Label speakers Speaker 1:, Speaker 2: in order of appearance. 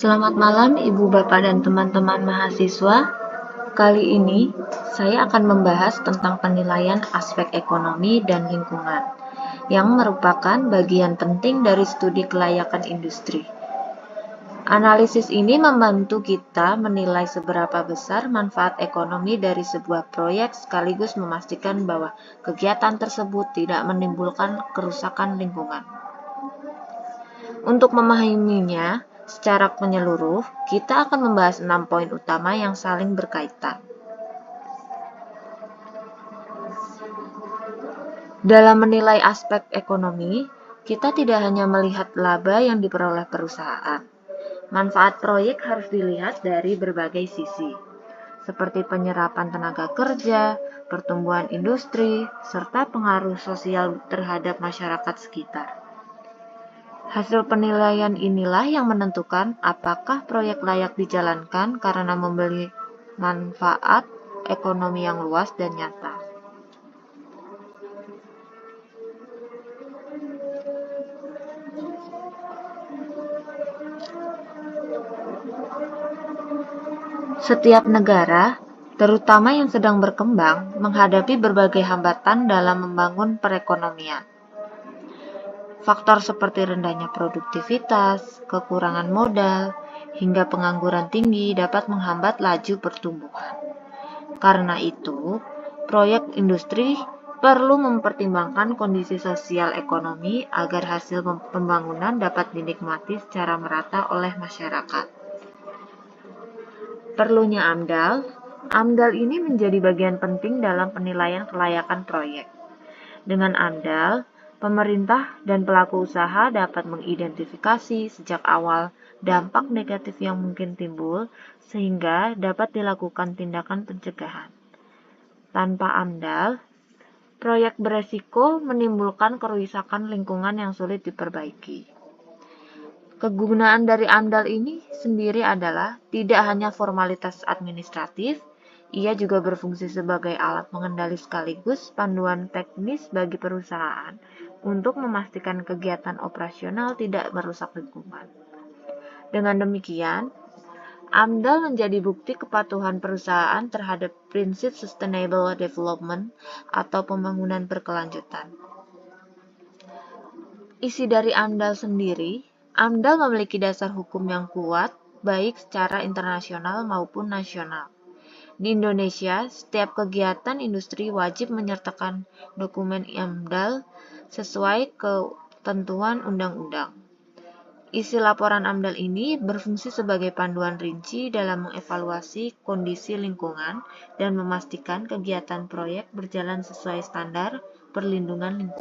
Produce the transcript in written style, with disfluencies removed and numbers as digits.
Speaker 1: Selamat malam Ibu, Bapak, dan teman-teman mahasiswa. Kali ini saya akan membahas tentang penilaian aspek ekonomi dan lingkungan, yang merupakan bagian penting dari studi kelayakan industri. Analisis ini membantu kita menilai seberapa besar manfaat ekonomi dari sebuah proyek sekaligus memastikan bahwa kegiatan tersebut tidak menimbulkan kerusakan lingkungan. Untuk memahaminya secara menyeluruh, kita akan membahas 6 poin utama yang saling berkaitan. Dalam menilai aspek ekonomi, kita tidak hanya melihat laba yang diperoleh perusahaan. Manfaat proyek harus dilihat dari berbagai sisi, seperti penyerapan tenaga kerja, pertumbuhan industri, serta pengaruh sosial terhadap masyarakat sekitar. Hasil penilaian inilah yang menentukan apakah proyek layak dijalankan karena memberi manfaat ekonomi yang luas dan nyata. Setiap negara, terutama yang sedang berkembang, menghadapi berbagai hambatan dalam membangun perekonomian. Faktor seperti rendahnya produktivitas, kekurangan modal, hingga pengangguran tinggi dapat menghambat laju pertumbuhan. Karena itu, proyek industri perlu mempertimbangkan kondisi sosial ekonomi agar hasil pembangunan dapat dinikmati secara merata oleh masyarakat. Perlunya AMDAL. AMDAL ini menjadi bagian penting dalam penilaian kelayakan proyek. Dengan AMDAL, pemerintah dan pelaku usaha dapat mengidentifikasi sejak awal dampak negatif yang mungkin timbul sehingga dapat dilakukan tindakan pencegahan. Tanpa AMDAL, proyek beresiko menimbulkan kerusakan lingkungan yang sulit diperbaiki. Kegunaan dari AMDAL ini sendiri adalah tidak hanya formalitas administratif, ia juga berfungsi sebagai alat pengendali sekaligus panduan teknis bagi perusahaan untuk memastikan kegiatan operasional tidak merusak lingkungan. Dengan demikian, AMDAL menjadi bukti kepatuhan perusahaan terhadap prinsip sustainable development atau pembangunan berkelanjutan. Isi dari AMDAL sendiri, AMDAL memiliki dasar hukum yang kuat, baik secara internasional maupun nasional. Di Indonesia, setiap kegiatan industri wajib menyertakan dokumen AMDAL sesuai ketentuan undang-undang. Isi laporan AMDAL ini berfungsi sebagai panduan rinci dalam mengevaluasi kondisi lingkungan dan memastikan kegiatan proyek berjalan sesuai standar perlindungan lingkungan.